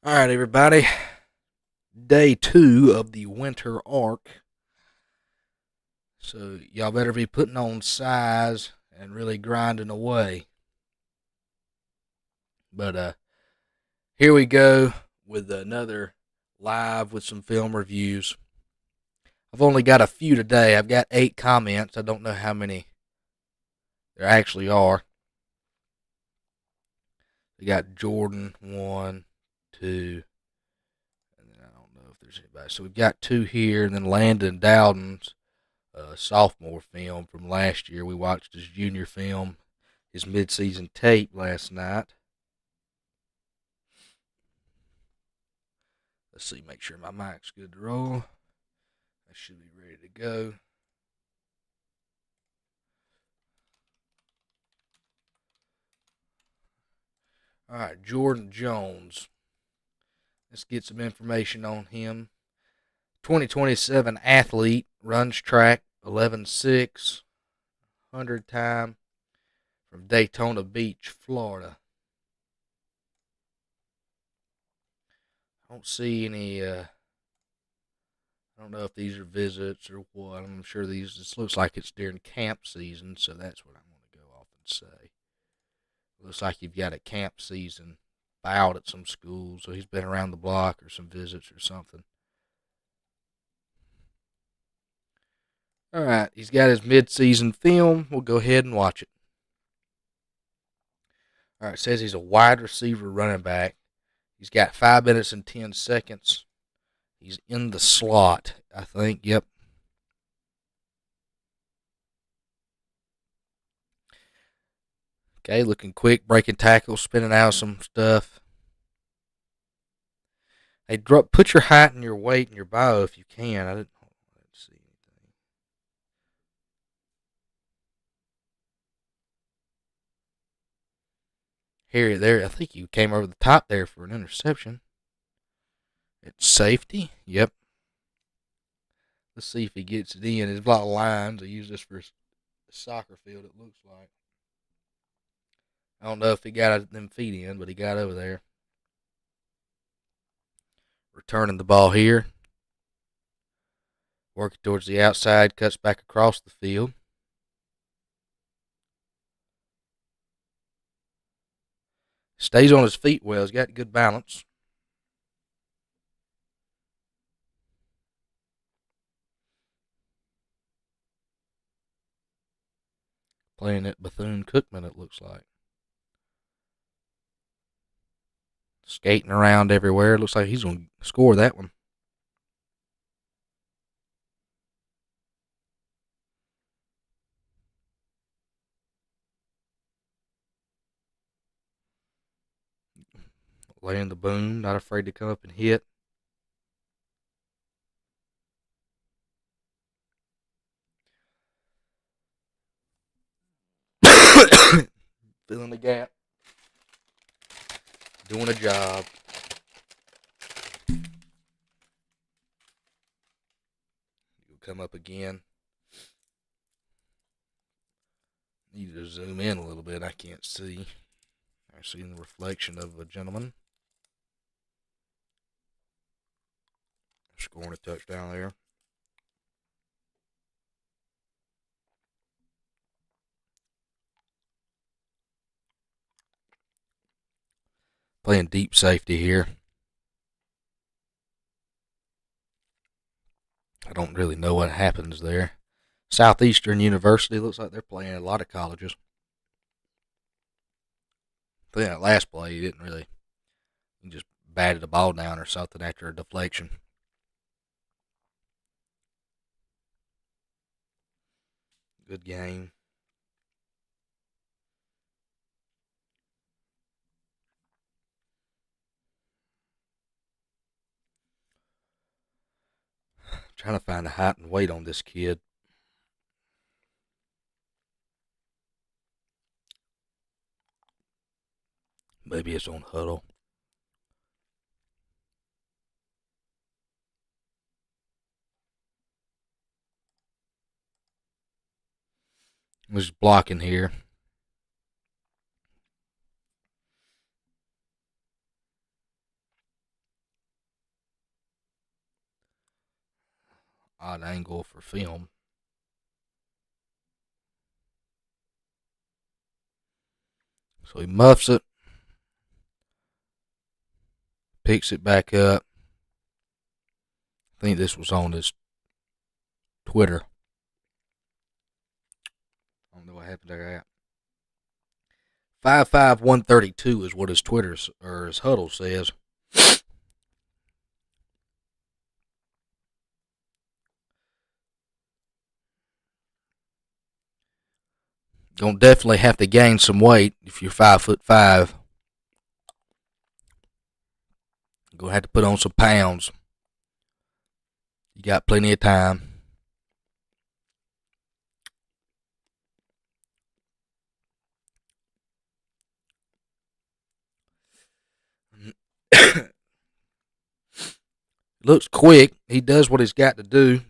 All right, everybody. Day 2 of the winter arc. So, y'all better be putting on size and really grinding away. But here we go with another live with some film reviews. I've only got a few today. I've got 8 comments. I don't know how many there actually are. We got Jordan, 1, 2, and then I don't know if there's anybody. So, we've got 2 here, and then Landon Dowden's sophomore film from last year. We watched his junior film, his midseason tape last night. Let's see, make sure my mic's good to roll. I should be ready to go. All right, Jordan Jones. Let's get some information on him. 2027 athlete, runs track 11.6, 100 time from Daytona Beach, Florida. I don't see any I don't know if these are visits or what. I'm sure this looks like it's during camp season, so that's what I'm going to go off and say. Looks like you've got a camp season out at some school, so he's been around the block or some visits or something. All right, he's got his mid-season film. We'll go ahead and watch it. All right, it says he's a wide receiver running back. He's got 5 minutes and 10 seconds. He's in the slot, I think. Yep. Okay, looking quick, breaking tackles, spinning out some stuff. Hey, put your height and your weight in your bio if you can. I didn't see anything. Here, there. I think you came over the top there for an interception. It's safety. Yep. Let's see if he gets it in. There's a lot of lines. I use this for a soccer field, it looks like. I don't know if he got them feet in, but he got over there. Returning the ball here. Working towards the outside, cuts back across the field. Stays on his feet well. He's got good balance. Playing at Bethune-Cookman, it looks like. Skating around everywhere. It looks like he's going to score that one. Laying the boom, not afraid to come up and hit. Filling the gap. Doing a job. He'll come up again. Need to zoom in a little bit. I can't see. I see the reflection of a gentleman. Scoring a touchdown there. Playing deep safety here. I don't really know what happens there. Southeastern University looks like they're playing a lot of colleges. I think that last play, he didn't really. He just batted the ball down or something after a deflection. Good game. Trying to find the height and weight on this kid. Maybe it's on Huddle. Was blocking here. odd angle for film. So he muffs it, picks it back up. I think this was on his Twitter. I don't know what happened there at. 55132 is what his Twitter or his huddle says. Gonna definitely have to gain some weight if you're 5'5". Gonna have to put on some pounds. You got plenty of time. Looks quick. He does what he's got to do.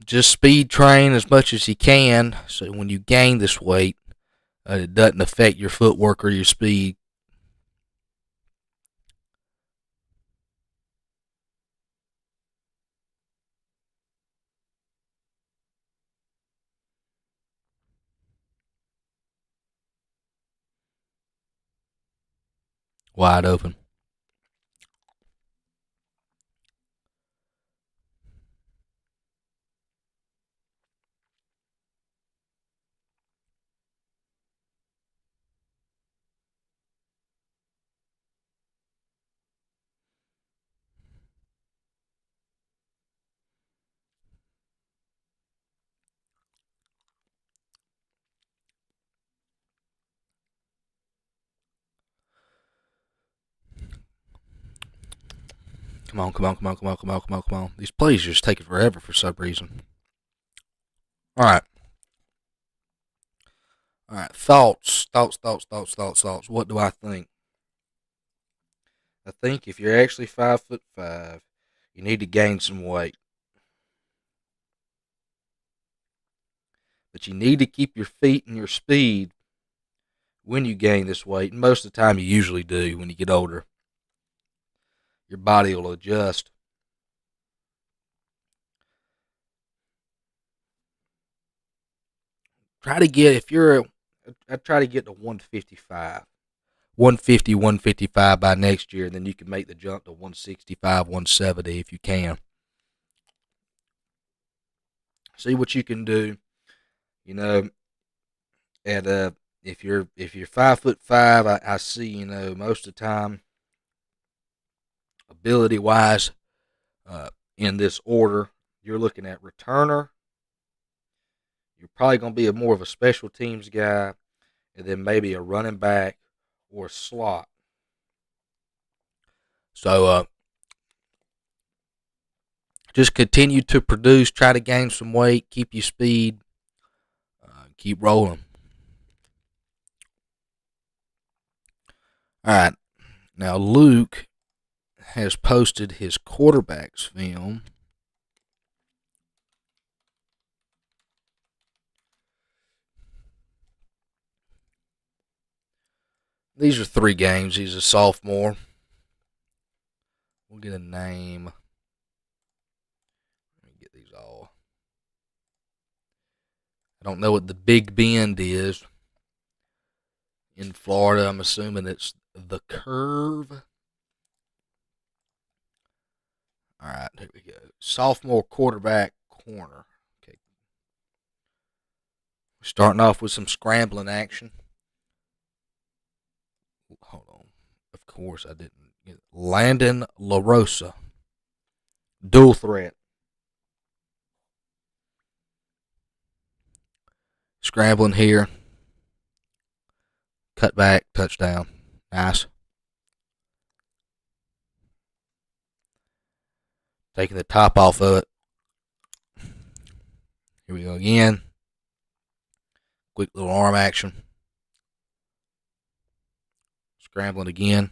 Just speed train as much as you can, so when you gain this weight, it doesn't affect your footwork or your speed. Wide open. Come on, come on, come on, come on, come on, come on, come on. These plays are just taking forever for some reason. All right. All right. Thoughts. What do I think? I think if you're actually 5'5", you need to gain some weight. But you need to keep your feet and your speed when you gain this weight. And most of the time you usually do when you get older. Your body will adjust. Try to get, I try to get to 155. 150, 155 by next year, and then you can make the jump to 165, 170 if you can. See what you can do. You know, and if you're 5'5", I see, most of the time, ability wise, in this order, you're looking at returner. You're probably going to be more of a special teams guy, and then maybe a running back or a slot. So just continue to produce, try to gain some weight, keep your speed, keep rolling. All right, now Luke has posted his quarterbacks film. These are 3 games. He's a sophomore. We'll get a name. Let me get these all. I don't know what the Big Bend is in Florida. I'm assuming it's the Curve. All right, here we go. Sophomore quarterback corner. Okay. Starting off with some scrambling action. Hold on. Of course, I didn't get it. Landon LaRosa. Dual threat. Scrambling here. Cut back. Touchdown. Nice. Taking the top off of it. Here we go again. Quick little arm action. Scrambling again.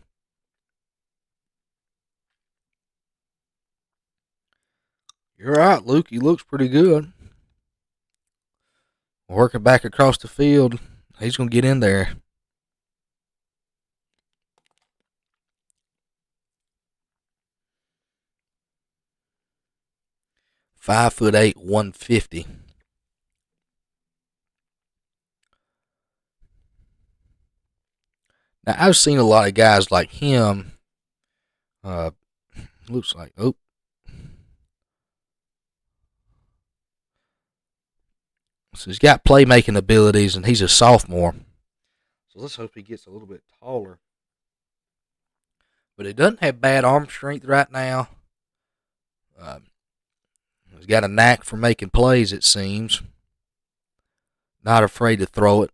You're right, Luke. He looks pretty good. Working back across the field. He's going to get in there. 5'8", 150. Now I've seen a lot of guys like him. Uh, looks like so he's got playmaking abilities, and he's a sophomore. So let's hope he gets a little bit taller. But he doesn't have bad arm strength right now. He's got a knack for making plays, it seems. Not afraid to throw it.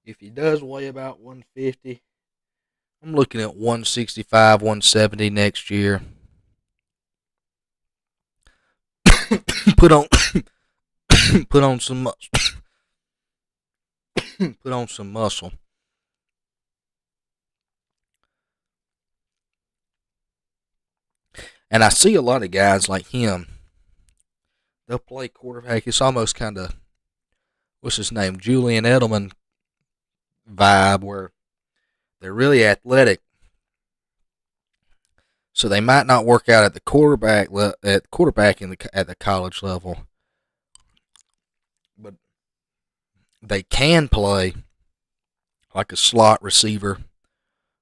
If he does weigh about 150, I'm looking at 165, 170 next year. put on put on some put on some muscle. And I see a lot of guys like him. They'll play quarterback. It's almost kind of, what's his name, Julian Edelman vibe, where they're really athletic. So they might not work out at the quarterback at the college level, but they can play like a slot receiver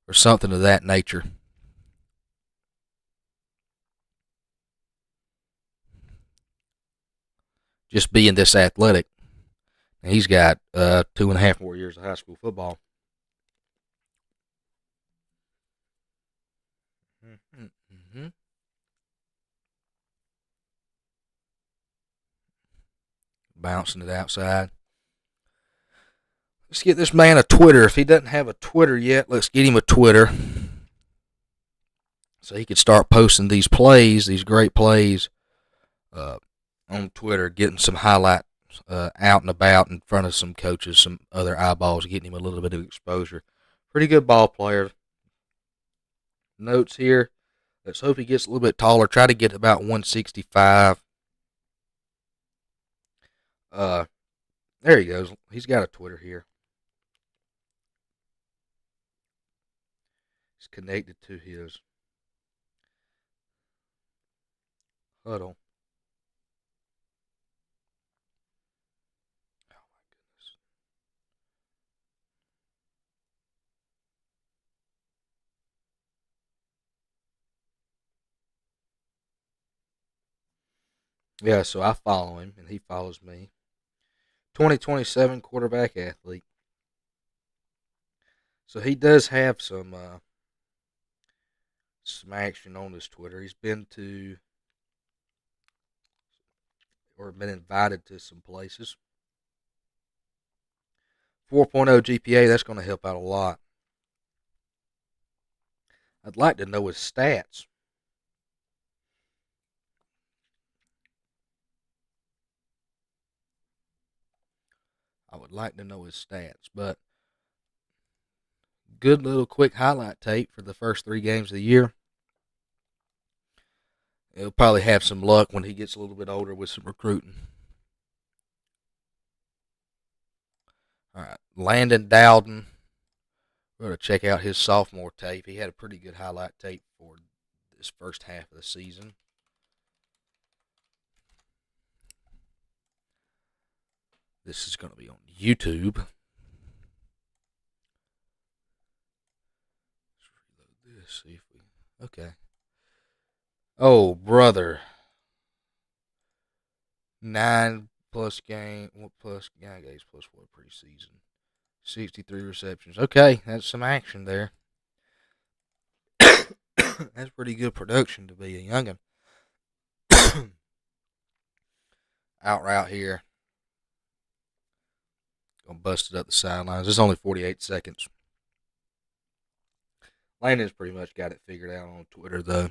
or something of that nature. Just being this athletic. He's got 2.5 more years of high school football. Mm-hmm. Bouncing it outside. Let's get this man a Twitter. If he doesn't have a Twitter yet, let's get him a Twitter so he can start posting these plays, these great plays, on Twitter, getting some highlights out and about in front of some coaches, some other eyeballs, getting him a little bit of exposure. Pretty good ball player. Notes here. Let's hope he gets a little bit taller. Try to get about 165. There he goes. He's got a Twitter here. It's connected to his huddle. Oh my goodness. Yeah, so I follow him and he follows me. 2027 quarterback athlete. So he does have some action on his Twitter. He's been to or been invited to some places. 4.0 GPA, that's going to help out a lot. I'd like to know his stats. I would like to know his stats, but good little quick highlight tape for the first 3 games of the year. He'll probably have some luck when he gets a little bit older with some recruiting. All right, Landon Dowden. We're going to check out his sophomore tape. He had a pretty good highlight tape for this first half of the season. This is going to be on YouTube. Let's reload this. See if we. Okay. Oh, brother. 9+ game, plus 9 games plus 1 preseason. 63 receptions. Okay, that's some action there. That's pretty good production to be a youngin. Out route here. Gonna bust it up the sidelines. It's only 48 seconds. Landon's pretty much got it figured out on Twitter, though.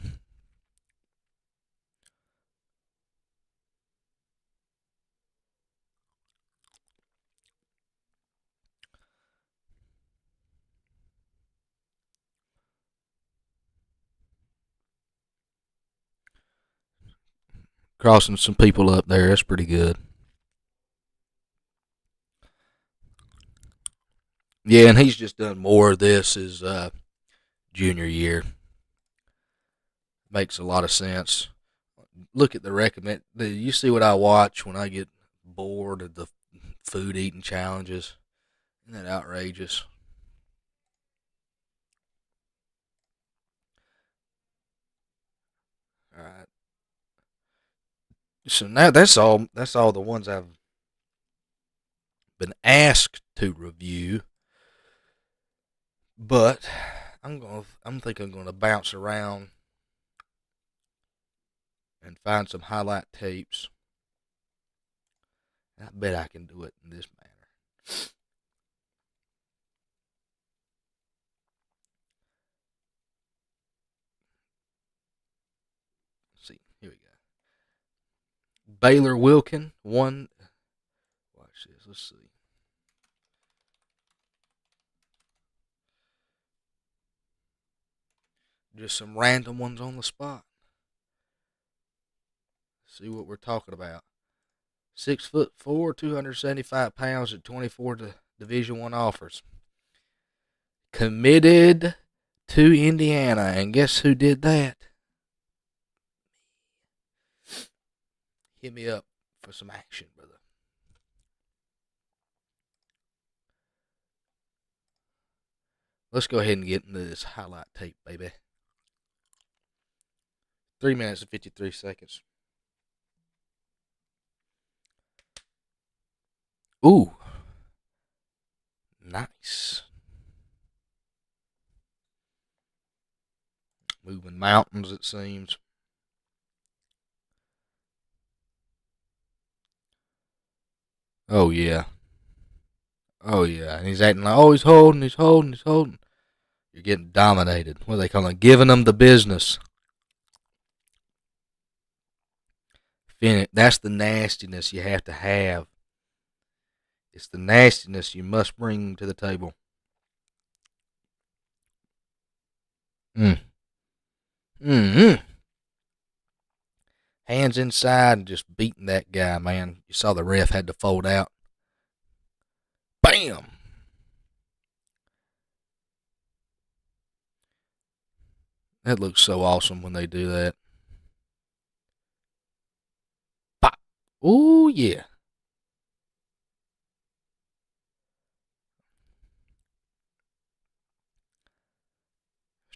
Crossing some people up there. That's pretty good. Yeah, and he's just done more of this his junior year. Makes a lot of sense. Look at the recommend. You see what I watch when I get bored of the food eating challenges? Isn't that outrageous? All right. So now that's all. That's all the ones I've been asked to review. But I'm thinking I'm gonna bounce around and find some highlight tapes. I bet I can do it in this manner. Let's see, here we go. Baylor Wilkin won. Watch this. Let's see. Just some random ones on the spot. See what we're talking about. 6'4", 275 pounds at 24 Division One offers. Committed to Indiana, and guess who did that? Hit me up for some action, brother. Let's go ahead and get into this highlight tape, baby. 3 minutes and 53 seconds. Ooh. Nice. Moving mountains, it seems. Oh, yeah. Oh, yeah. And he's acting like, oh, he's holding, he's holding, he's holding. You're getting dominated. What are they calling it? Giving them the business. That's the nastiness you have to have. It's the nastiness you must bring to the table. Mm-hmm. Hands inside and just beating that guy, man. You saw the ref had to fold out. Bam! That looks so awesome when they do that. Pop! Ooh, yeah.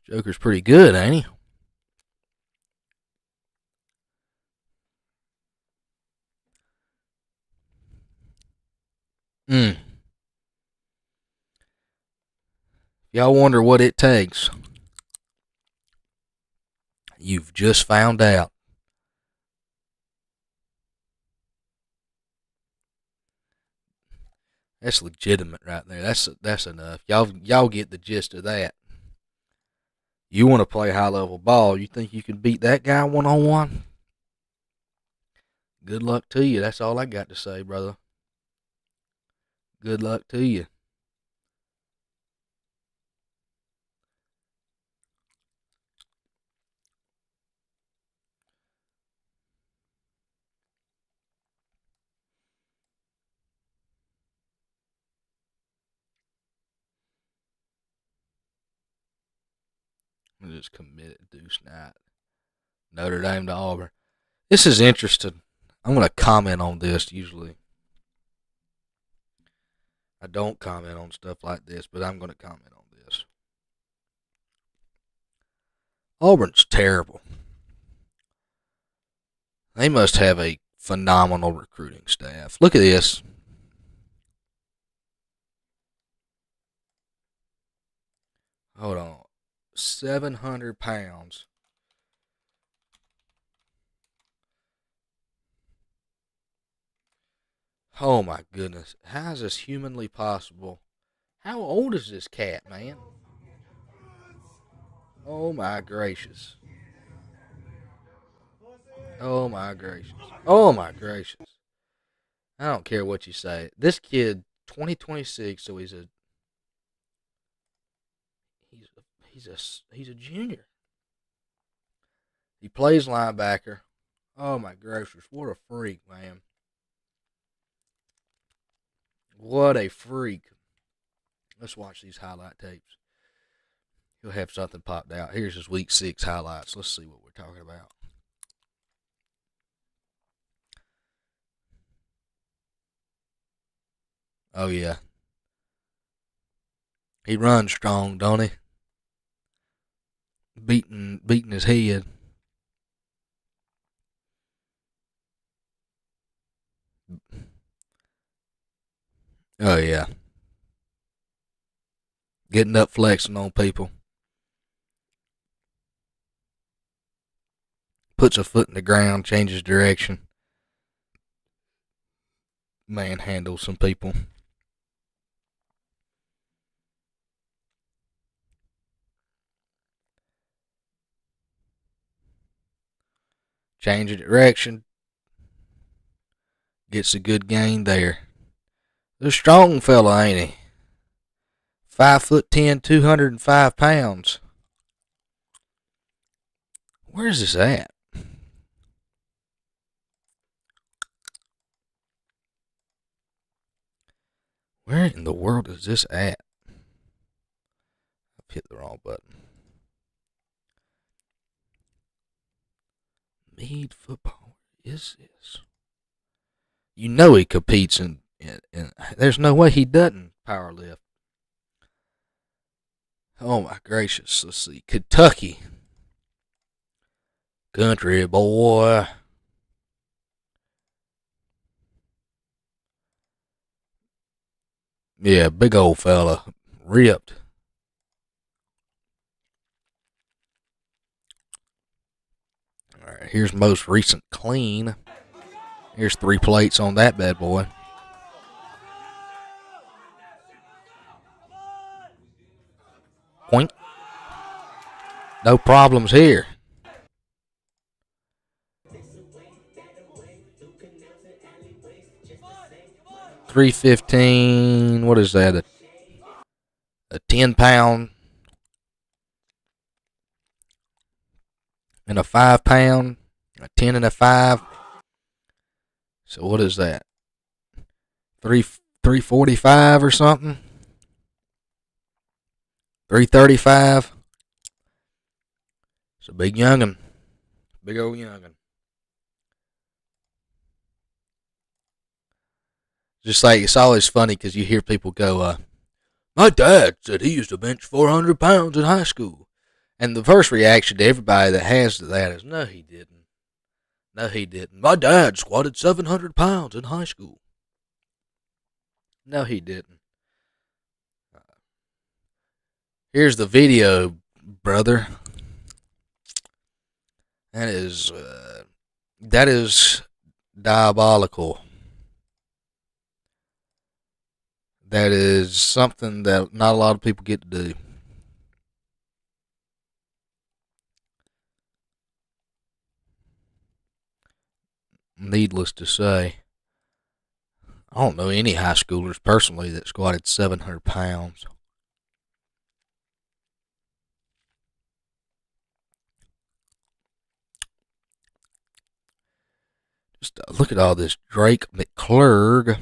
Joker's pretty good, ain't he? Mm. Y'all wonder what it takes. You've just found out. That's legitimate right there. That's enough. Y'all get the gist of that. You want to play high level ball? You think you can beat that guy 1-on-1? Good luck to you. That's all I got to say, brother. Good luck to you. I just committed Deuce Knight. Notre Dame to Auburn. This is interesting. I'm going to comment on this usually. I don't comment on stuff like this, but I'm going to comment on this. Auburn's terrible. They must have a phenomenal recruiting staff. Look at this. Hold on. 700 pounds. Oh my goodness. How is this humanly possible? How old is this cat, man? Oh my gracious. Oh my gracious. Oh my gracious. I don't care what you say. This kid, 2026, so he's a junior. He plays linebacker. Oh my gracious, what a freak, man. What a freak. Let's watch these highlight tapes. He'll have something popped out. Here's his week 6 highlights. Let's see what we're talking about. Oh, yeah. He runs strong, don't he? Beating his head. Oh, yeah. Getting up flexing on people. Puts a foot in the ground, changes direction. Manhandles some people. Change of direction. Gets a good gain there. A strong fella, ain't he? 5'10", 205 pounds. Where's this at? Where in the world is this at? I've hit the wrong button. Mead football. Where is this? You know he competes in there's no way he doesn't power lift. Oh my gracious. Let's see. Kentucky. Country boy. Yeah, big old fella. Ripped. Alright, here's most recent clean. Here's 3 plates on that bad boy. Point. No problems here. 315. What is that? A 10-pound and a 5-pound. A 10 and a 5. So what is that? 345 or something? 335. It's a big young'un. Big old young'un. Just like, it's always funny because you hear people go, my dad said he used to bench 400 pounds in high school. And the first reaction to everybody that has to that is, no, he didn't. No, he didn't. My dad squatted 700 pounds in high school. No, he didn't. Here's the video, brother. That is diabolical. That is something that not a lot of people get to do. Needless to say, I don't know any high schoolers personally that squatted 700 pounds. Just look at all this. Drake McClurg,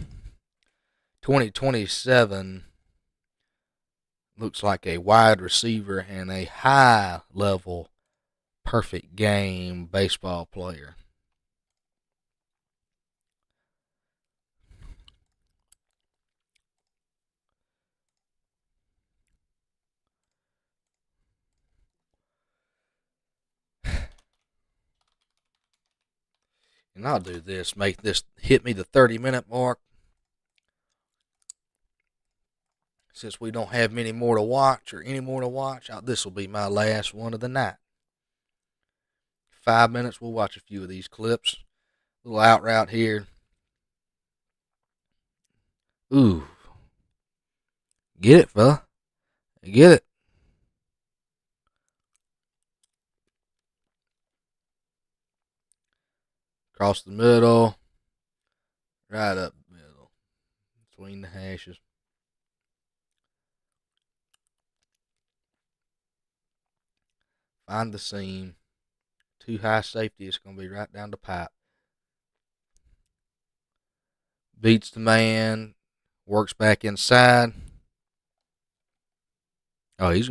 2027, looks like a wide receiver and a high level perfect game baseball player. And I'll do this, make this hit me the 30-minute mark. Since we don't have many more to watch or any more to watch, this will be my last one of the night. 5 minutes, we'll watch a few of these clips. Little out route here. Ooh. Get it, fella. Get it. Across the middle. Right up the middle. Between the hashes. Find the seam. Too high safety. It's going to be right down the pipe. Beats the man. Works back inside. Oh, he's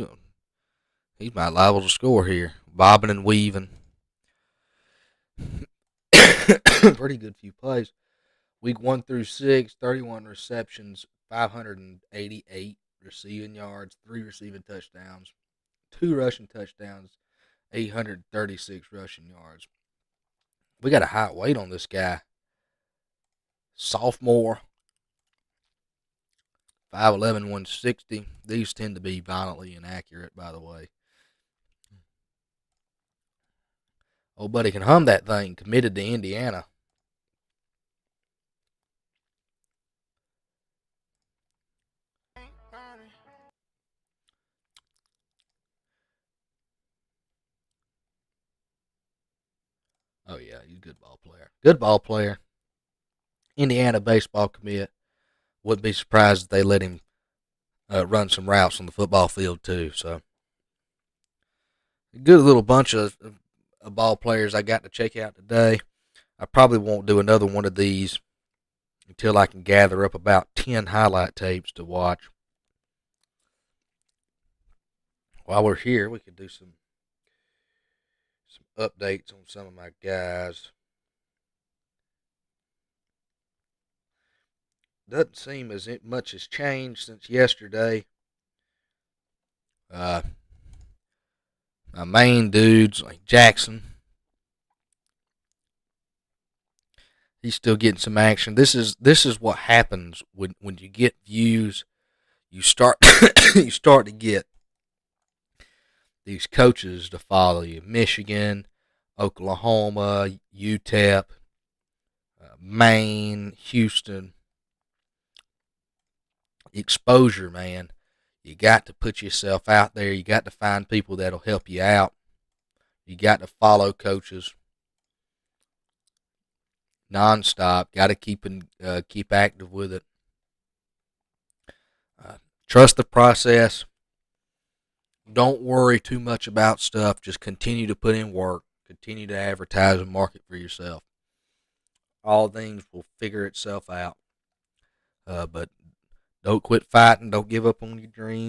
my liable to score here. Bobbing and weaving. Pretty good few plays. Week 1 through 6, 31 receptions, 588 receiving yards, 3 receiving touchdowns, 2 rushing touchdowns, 836 rushing yards. We got a high weight on this guy. Sophomore, 5'11", 160. These tend to be violently inaccurate, by the way. Old buddy can hum that thing. Committed to Indiana. Oh, yeah, he's a good ball player. Good ball player. Indiana baseball commit. Wouldn't be surprised if they let him run some routes on the football field, too. So, a good little bunch of ball players I got to check out today. I probably won't do another one of these until I can gather up about 10 highlight tapes to watch. While we're here, we could do some updates on some of my guys. Doesn't seem as much has changed since yesterday. My main dudes like Jackson, he's still getting some action. This is what happens when you get views. You start you start to get these coaches to follow you. Michigan, Oklahoma, UTEP, Maine, Houston. Exposure, man. You got to put yourself out there. You got to find people that'll help you out. You got to follow coaches nonstop. Got to keep active with it. Trust the process. Don't worry too much about stuff. Just continue to put in work. Continue to advertise and market for yourself. All things will figure itself out. But don't quit fighting. Don't give up on your dreams.